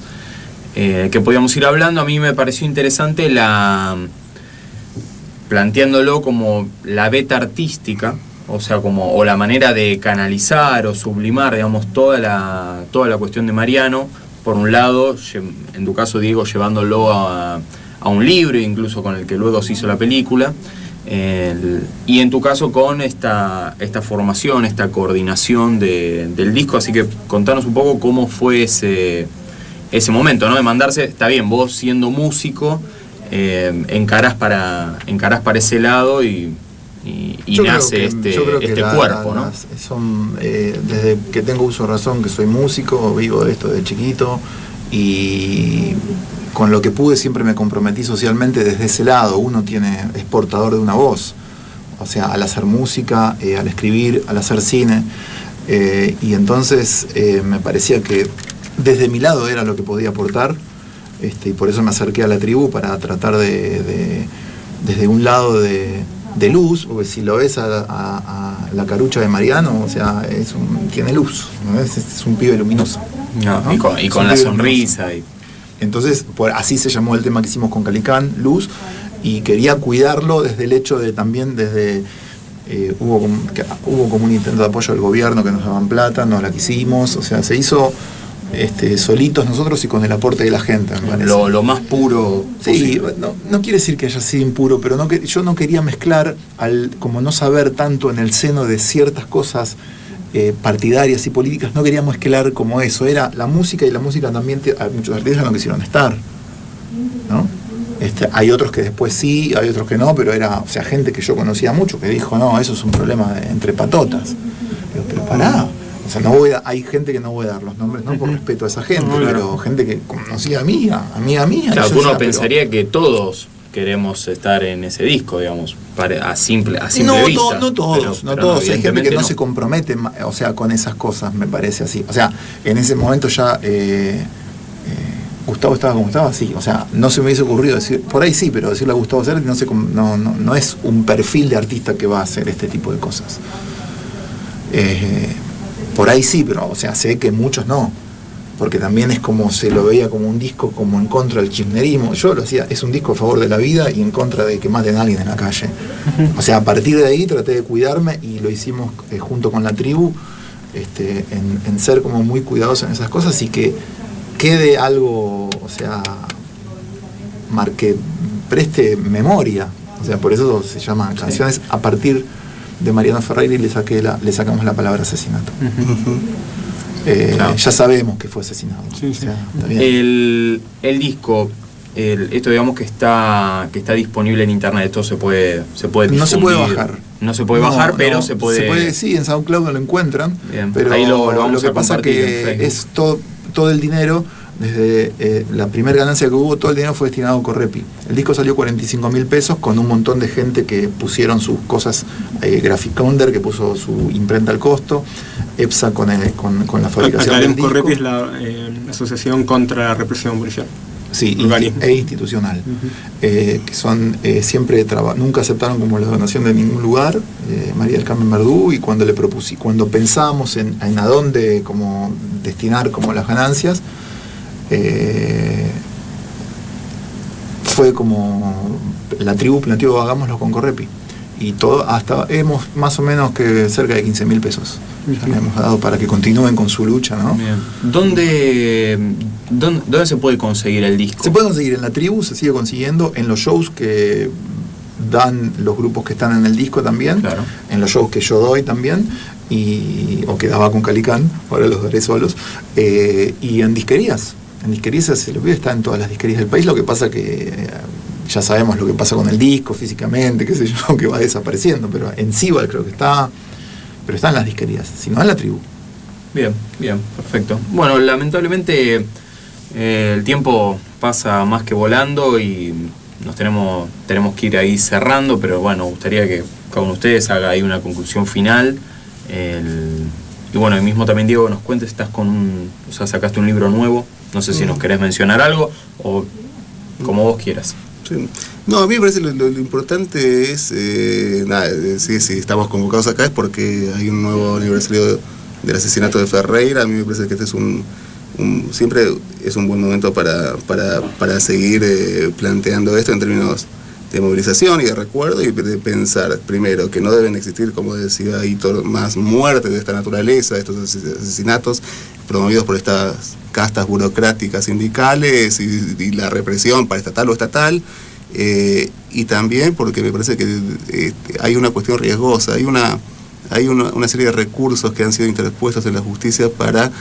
que podíamos ir hablando, a mí me pareció interesante planteándolo como la beta artística, o sea, o la manera de canalizar o sublimar, digamos, toda la cuestión de Mariano. Por un lado, en tu caso, Diego, llevándolo a un libro, incluso con el que luego se hizo la película. Y en tu caso con esta formación, esta coordinación del disco, así que contanos un poco cómo fue ese momento, ¿no? De mandarse, está bien, vos siendo músico, encarás para ese lado y nace este cuerpo, ¿no? Desde que tengo uso de razón, que soy músico, vivo de esto de chiquito, y con lo que pude siempre me comprometí socialmente desde ese lado. Uno es portador de una voz, o sea, al hacer música, al escribir, al hacer cine. Y entonces me parecía que desde mi lado era lo que podía aportar, y por eso me acerqué a la tribu para tratar desde un lado de luz, porque si lo ves a la carucha de Mariano, o sea, tiene luz, ¿no? Es un pibe luminoso. No, ¿no? Y con la sonrisa. Entonces, así se llamó el tema que hicimos con Calicán, Luz, y quería cuidarlo desde el hecho de también hubo como un intento de apoyo del gobierno que nos daban plata, no la quisimos, o sea, se hizo solitos nosotros y con el aporte de la gente, me parece. Lo más puro. Sí, no quiere decir que haya sido impuro, pero yo no quería mezclar, como no saber tanto en el seno de ciertas cosas partidarias y políticas, no queríamos mezclar como eso, era la música, y la música también, muchos artistas no quisieron estar, ¿no? Hay otros que después sí, hay otros que no, pero era, o sea, gente que yo conocía mucho que dijo, no, eso es un problema entre patotas. Pero pará, o sea, hay gente que no voy a dar los nombres, no por respeto a esa gente, pero gente que conocía amiga mía. Claro, uno pensaría que todos queremos estar en ese disco, digamos, a simple vista. No todos, hay gente que no se compromete, o sea, con esas cosas, me parece así. O sea, en ese momento ya Gustavo estaba como estaba, sí. O sea, no se me hubiese ocurrido decir, por ahí sí, pero decirle a Gustavo Cerati no es un perfil de artista que va a hacer este tipo de cosas. Por ahí sí, pero o sea, sé que muchos no. Porque también es como se lo veía como un disco como en contra del kirchnerismo. Yo lo hacía, es un disco a favor de la vida y en contra de que maten a alguien en la calle. O sea, a partir de ahí traté de cuidarme y lo hicimos junto con la tribu, en ser como muy cuidadosos en esas cosas y que quede algo, o sea, que preste memoria. O sea, por eso se llaman canciones a partir de Mariano Ferreira y le sacamos la palabra asesinato. Claro. Ya sabemos que fue asesinado. Sí, sí. O sea, el disco, esto digamos que está disponible en internet, esto se puede difundir. No se puede bajar. No se puede bajar, pero se puede. Sí, en SoundCloud lo encuentran. Bien. Pero ahí lo vamos que pasa que es todo el dinero, desde la primera ganancia que hubo, todo el dinero fue destinado a Correpi. El disco salió 45.000 pesos con un montón de gente que pusieron sus cosas, Graficounder que puso su imprenta al costo, EPSA con la fabricación del disco. Correpi es la Asociación contra la Represión Policial. Sí, e institucional, que son siempre nunca aceptaron como la donación de ningún lugar, María del Carmen Verdú, y cuando pensábamos en a dónde como destinar como las ganancias, fue como la tribu planteó, hagámoslo con Correpi, y todo, hasta hemos más o menos que cerca de 15.000 pesos ya le hemos dado para que continúen con su lucha, ¿no? Bien. ¿Dónde se puede conseguir el disco? Se puede conseguir en la tribu, se sigue consiguiendo en los shows que dan los grupos que están en el disco también, claro. En los shows que yo doy también, o que daba con Calicán, ahora los daré solos, y en disquerías. En disquerías se lo ve, está en todas las disquerías del país, lo que pasa que ya sabemos lo que pasa con el disco físicamente, qué sé yo, que va desapareciendo, pero en Cibal creo que está, pero está en las disquerías, si no en la tribu. Bien, perfecto. Bueno, lamentablemente el tiempo pasa más que volando y nos tenemos que ir ahí cerrando, pero bueno, gustaría que cada uno de ustedes haga ahí una conclusión final. Y bueno, y mismo también Diego nos cuentes, sacaste un libro nuevo, no sé si nos querés mencionar algo o como vos quieras. Sí. No, a mí me parece lo importante es, si estamos convocados acá es porque hay un nuevo aniversario del asesinato de Ferreira. A mí me parece que este es siempre es un buen momento para seguir planteando esto en términos de movilización y de recuerdo y de pensar, primero, que no deben existir, como decía Hitor, más muertes de esta naturaleza, de estos asesinatos promovidos por estas castas burocráticas sindicales y la represión paraestatal o estatal, y también porque me parece que hay una cuestión riesgosa, hay una serie de recursos que han sido interpuestos en la justicia para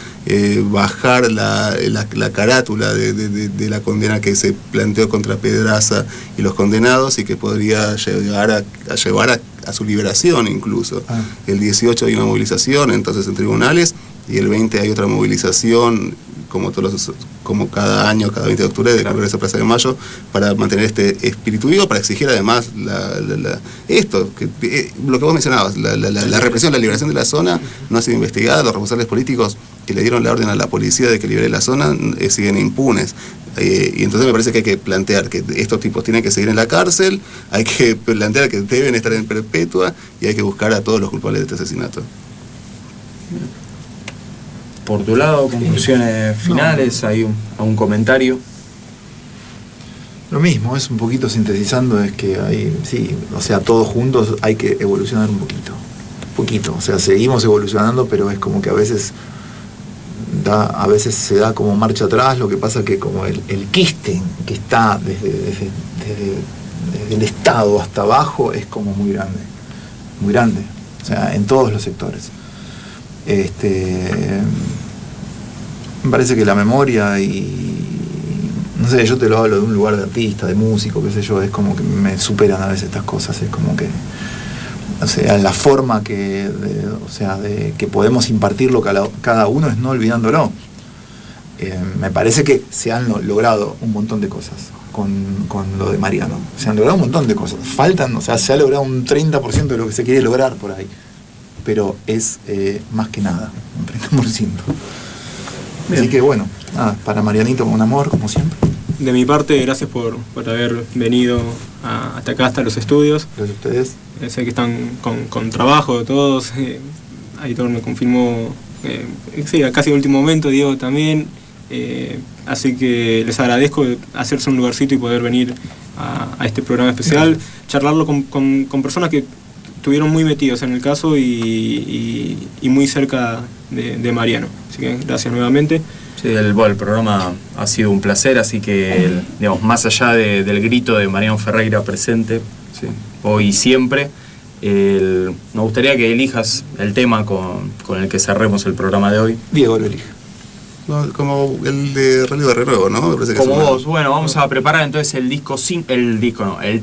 bajar la carátula de la condena que se planteó contra Pedraza y los condenados y que podría llevar a su liberación incluso. El 18 hay una movilización entonces en tribunales y el 20 hay otra movilización como cada año, cada 20 de octubre, de correr esa Plaza de Mayo, para mantener este espíritu vivo, para exigir además lo que vos mencionabas, la represión, la liberación de la zona no ha sido investigada, los responsables políticos que le dieron la orden a la policía de que libere la zona siguen impunes. Y entonces me parece que hay que plantear que estos tipos tienen que seguir en la cárcel, hay que plantear que deben estar en perpetua y hay que buscar a todos los culpables de este asesinato. Por tu lado, conclusiones finales, hay un comentario. Lo mismo, es un poquito sintetizando, es que todos juntos hay que evolucionar un poquito, o sea, seguimos evolucionando, pero es como que a veces se da como marcha atrás. Lo que pasa que como el quiste que está desde el Estado hasta abajo es como muy grande, o sea, en todos los sectores. Me parece que la memoria no sé, yo te lo hablo de un lugar de artista, de músico, qué sé yo, es como que me superan a veces estas cosas, es como que, o sea, la forma de que podemos impartirlo cada uno es no olvidándolo. Me parece que se han logrado un montón de cosas con lo de Mariano, se han logrado un montón de cosas, faltan, o sea, se ha logrado un 30% de lo que se quiere lograr por ahí, pero es más que nada, un 30%. Bien. Así que bueno, para Marianito un amor, como siempre. De mi parte, gracias por haber venido hasta acá, hasta los estudios. Gracias a ustedes. Sé que están con trabajo todos. Aitor me confirmó, a casi el último momento, Diego también. Así que les agradezco hacerse un lugarcito y poder venir a este programa especial, charlarlo con personas que estuvieron muy metidos en el caso y muy cerca de Mariano. Así que gracias nuevamente. Sí, el programa ha sido un placer, así que, digamos, más allá del grito de Mariano Ferreira presente, sí, hoy y siempre, nos gustaría que elijas el tema con el que cerremos el programa de hoy. Diego lo elige. No, como el de Rally Barrio Nuevo, ¿no? Me parece que como vos. Bueno, vamos a preparar entonces el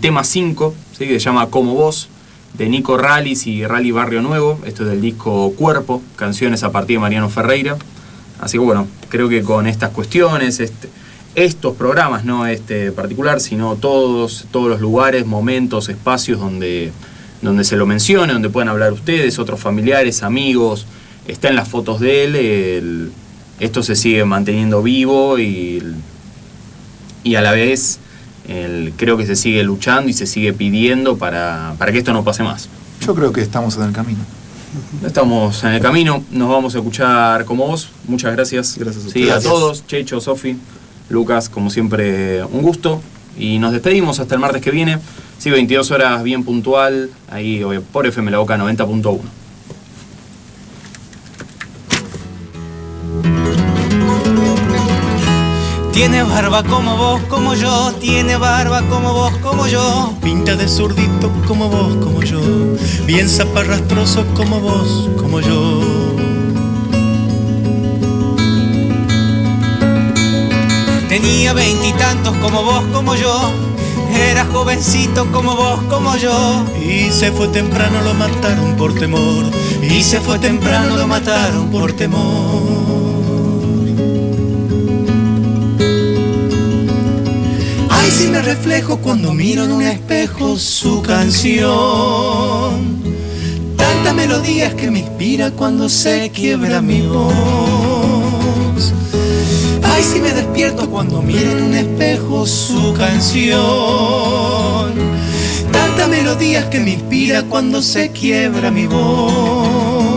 tema 5, ¿sí? Que se llama Como Vos, de Nico Rallis y Rally Barrio Nuevo. Esto es del disco Cuerpo, canciones a partir de Mariano Ferreira. Así que bueno, creo que con estas cuestiones, estos programas, no este particular, sino todos los lugares, momentos, espacios donde se lo mencione, donde puedan hablar ustedes, otros familiares, amigos, está en las fotos de él, esto se sigue manteniendo vivo y a la vez creo que se sigue luchando y se sigue pidiendo para que esto no pase más. Yo creo que estamos en el camino. Estamos en el camino, nos vamos a escuchar Como Vos. Muchas gracias. Gracias a ustedes. Sí, a todos, Checho, Sofi, Lucas, como siempre, un gusto. Y nos despedimos hasta el martes que viene. Sí, 22 horas bien puntual, ahí por FM La Boca 90.1. Tiene barba como vos, como yo, tiene barba como vos, como yo. Pinta de zurdito como vos, como yo. Bien zaparrastroso como vos, como yo. Tenía 20 y tantos como vos, como yo. Era jovencito como vos, como yo. Y se fue temprano, lo mataron por temor. Y se fue temprano, lo mataron por temor. Ay, si me reflejo cuando miro en un espejo su canción. Tantas melodías que me inspira cuando se quiebra mi voz. Ay, si me despierto cuando miro en un espejo su canción. Tantas melodías que me inspira cuando se quiebra mi voz.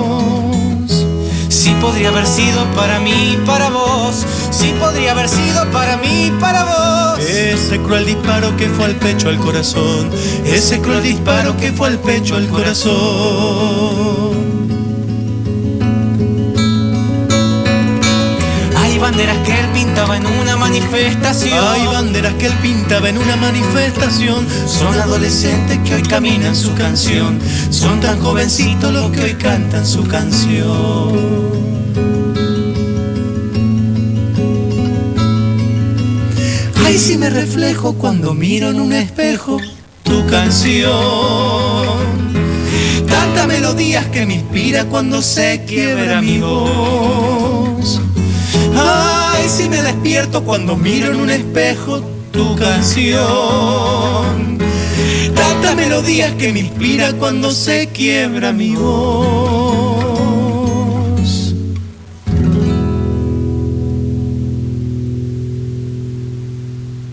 Sí podría haber sido para mí, para vos. Sí podría haber sido para mí, para vos. Ese cruel disparo que fue al pecho, al corazón. Ese cruel disparo que fue al pecho, al corazón. Hay banderas que él pintaba en una manifestación. Hay banderas que él pintaba en una manifestación. Son adolescentes que hoy caminan su canción. Son tan jovencitos los que hoy cantan su canción. Ay, si me reflejo cuando miro en un espejo tu canción. Tantas melodías que me inspira cuando se quiebra mi voz. Ay, Ay, si me despierto cuando miro en un espejo tu canción. Tantas melodías que me inspira cuando se quiebra mi voz.